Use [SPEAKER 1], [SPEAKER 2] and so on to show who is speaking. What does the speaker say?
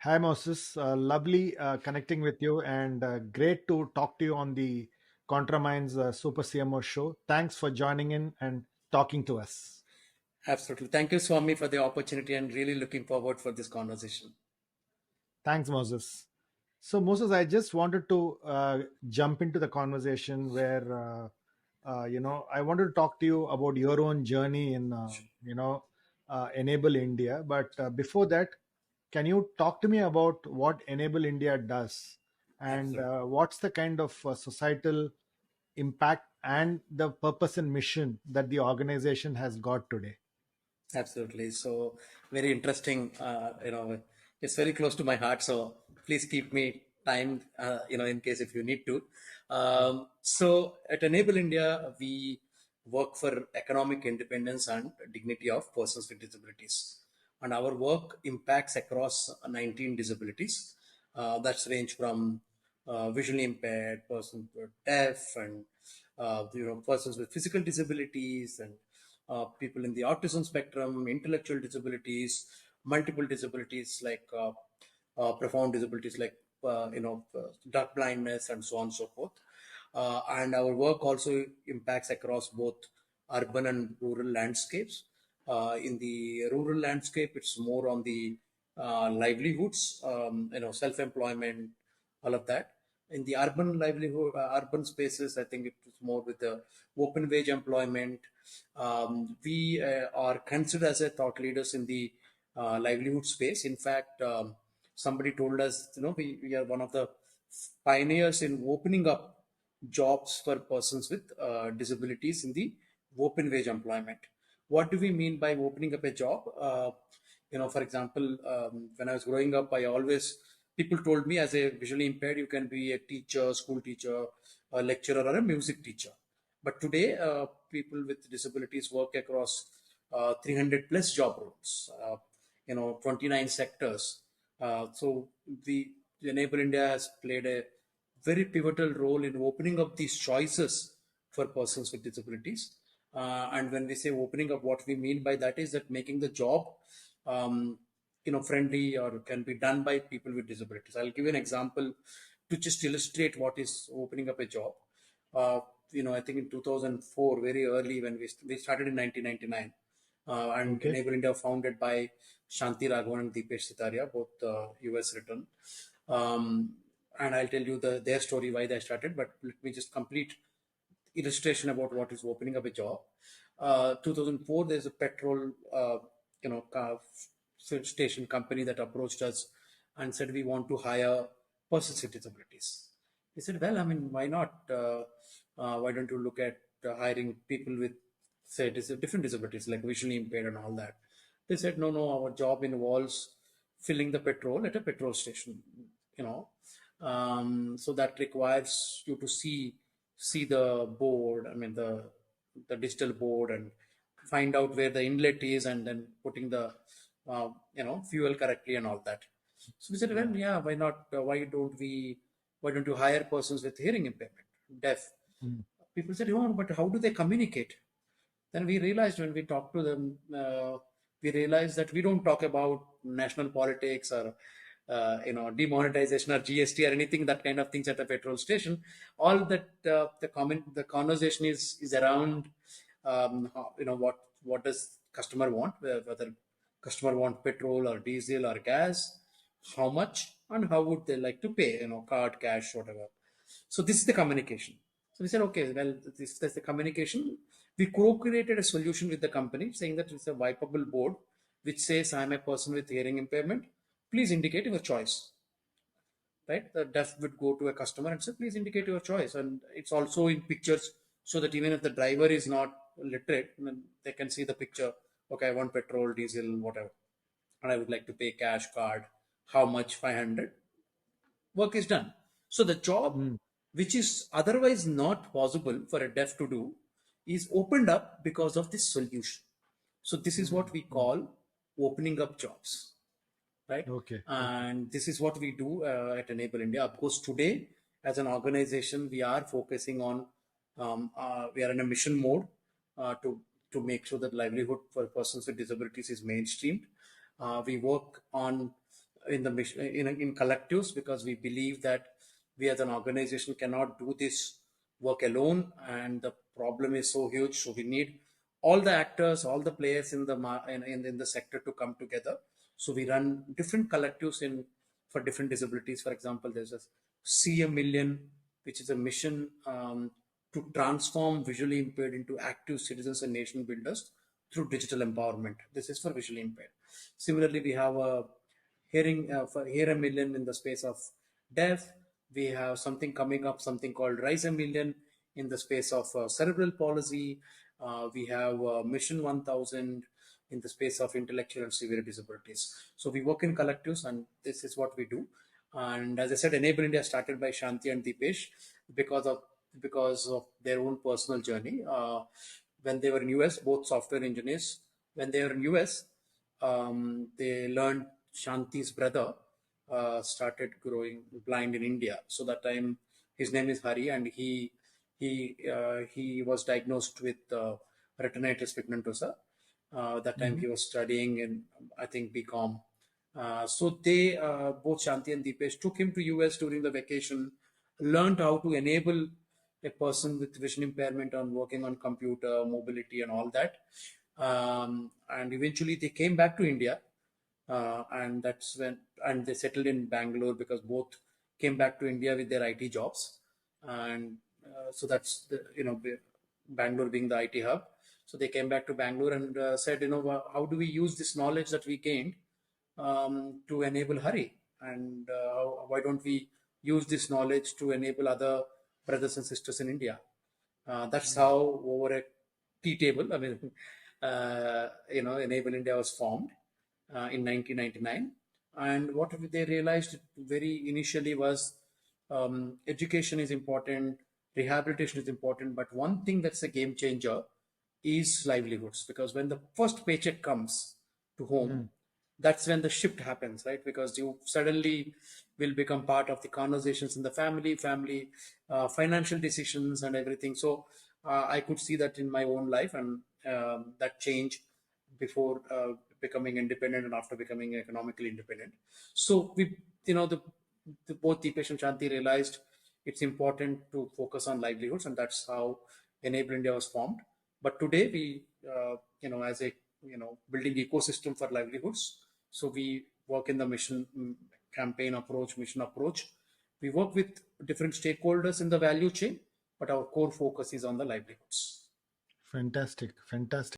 [SPEAKER 1] Hi, Moses. Lovely connecting with you and great to talk to you on the ContraMinds Super CMO show. Thanks for joining in and talking to us.
[SPEAKER 2] Absolutely. Thank you, Swami, for the opportunity and really looking forward for this conversation.
[SPEAKER 1] Thanks, Moses. So, Moses, I just wanted to jump into the conversation where, I wanted to talk to you about your own journey in, Enable India. But before that, can you talk to me about what Enable India does and
[SPEAKER 2] Absolutely.
[SPEAKER 1] what's the kind of societal impact and the purpose and mission that the organization has got today?
[SPEAKER 2] Absolutely. So very interesting. It's very close to my heart. So please keep me time, in case if you need to. So at Enable India, we work for economic independence and dignity of persons with disabilities. And our work impacts across 19 disabilities. That's range from visually impaired, persons who are deaf, and persons with physical disabilities, and people in the autism spectrum, intellectual disabilities, multiple disabilities like profound disabilities like dark blindness, and so on and so forth. And our work also impacts across both urban and rural landscapes. In the rural landscape, it's more on the livelihoods, self-employment, all of that. In the urban livelihood, urban spaces, I think it's more with the open wage employment. We are considered as a thought leaders in the livelihood space. In fact, somebody told us, we are one of the pioneers in opening up jobs for persons with disabilities in the open wage employment. What do we mean by opening up a job? For example, when I was growing up, people told me as a visually impaired, you can be a teacher, school teacher, a lecturer, or a music teacher. But today, people with disabilities work across 300 plus job roles, 29 sectors. So the Enable India has played a very pivotal role in opening up these choices for persons with disabilities. And when we say opening up, what we mean by that is that making the job, friendly or can be done by people with disabilities. I'll give you an example to just illustrate what is opening up a job. Uh, I think in 2004, very early when we started in 1999, and
[SPEAKER 1] Okay.
[SPEAKER 2] Enable India founded by Shanti Raghavan and Deepesh Sitaria, both US written. And I'll tell you their story why they started, but let me just complete illustration about what is opening up a job. 2004, there's a petrol, car station company that approached us and said we want to hire persons with disabilities. We said, well, I mean, why not? Why don't you look at hiring people with, say, different disabilities like visually impaired and all that? They said, no, no, our job involves filling the petrol at a petrol station. You know, so that requires you to see the board. I mean, the digital board, and find out where the inlet is, and then putting the fuel correctly and all that. So we said, well,
[SPEAKER 1] Yeah.
[SPEAKER 2] yeah, why not? Why don't you hire persons with hearing impairment, deaf?
[SPEAKER 1] Mm.
[SPEAKER 2] People said, oh, but how do they communicate? Then we realized when we talked to them, we realized that we don't talk about national politics or demonetization or GST or anything that kind of things at a petrol station. All that the conversation is around what does customer want, whether customer want petrol or diesel or gas, how much, and how would they like to pay, card, cash, whatever. So this is the communication. So we said, okay, well, that's the communication. We co-created a solution with the company saying that it's a wipeable board which says, I'm a person with hearing impairment. Please indicate your choice. Right? The deaf would go to a customer and say, please indicate your choice. And it's also in pictures so that even if the driver is not literate, then they can see the picture. Okay, I want petrol, diesel, whatever. And I would like to pay cash, card, how much, 500. Work is done. So the job,
[SPEAKER 1] Mm.
[SPEAKER 2] which is otherwise not possible for a deaf to do, is opened up because of this solution. So this is what
[SPEAKER 1] Mm.
[SPEAKER 2] we
[SPEAKER 1] Mm.
[SPEAKER 2] call opening up jobs, right?
[SPEAKER 1] Okay. Okay.
[SPEAKER 2] And this is what we do at Enable India. Of course, today as an organization, we are focusing on, we are in a mission mode to make sure that livelihood for persons with disabilities is mainstreamed. We work on in the mission in collectives, because we believe that we as an organization cannot do this work alone, and the problem is so huge. So we need all the actors, all the players in the in the sector to come together. So we run different collectives in for different disabilities. For example, there's a CM Million, which is a mission to transform visually impaired into active citizens and nation builders through digital empowerment. This is for visually impaired. Similarly, we have a hearing for Hear a Million in the space of deaf. We have something coming up, something called Rise a Million in the space of cerebral palsy. We have Mission 1000 in the space of intellectual and severe disabilities. So we work in collectives, and this is what we do. And as I said, Enable India started by Shanti and Deepesh because of their own personal journey. When they were in US, both software engineers. When they were in US, they learned Shanti's brother started growing blind in India. So that time, his name is Hari, and he was diagnosed with retinitis pigmentosa. That time
[SPEAKER 1] Mhm.
[SPEAKER 2] he was studying in, I think, BCom. So they both Shanti and Deepesh took him to US during the vacation, learned how to enable a person with vision impairment on working on computer, mobility, and all that. And eventually they came back to India, and that's when and they settled in Bangalore because both came back to India with their IT jobs, and so that's the Bangalore being the IT hub. So they came back to Bangalore and said, how do we use this knowledge that we gained to enable Hari, and why don't we use this knowledge to enable other brothers and sisters in India? That's how over a tea table, I mean, Enable India was formed in 1999. And what they realized very initially was education is important, rehabilitation is important, but one thing that's a game changer is livelihoods. Because when the first paycheck comes to home,
[SPEAKER 1] Mm.
[SPEAKER 2] that's when the shift happens, right? Because you suddenly will become part of the conversations in the family financial decisions and everything. So I could see that in my own life, and that change before becoming independent and after becoming economically independent. So we, both Deepesh and Shanti realized it's important to focus on livelihoods, and that's how Enable India was formed. But today we, as a building ecosystem for livelihoods. So we work in the campaign approach, mission approach. We work with different stakeholders in the value chain, but our core focus is on the livelihoods.
[SPEAKER 1] Fantastic, fantastic.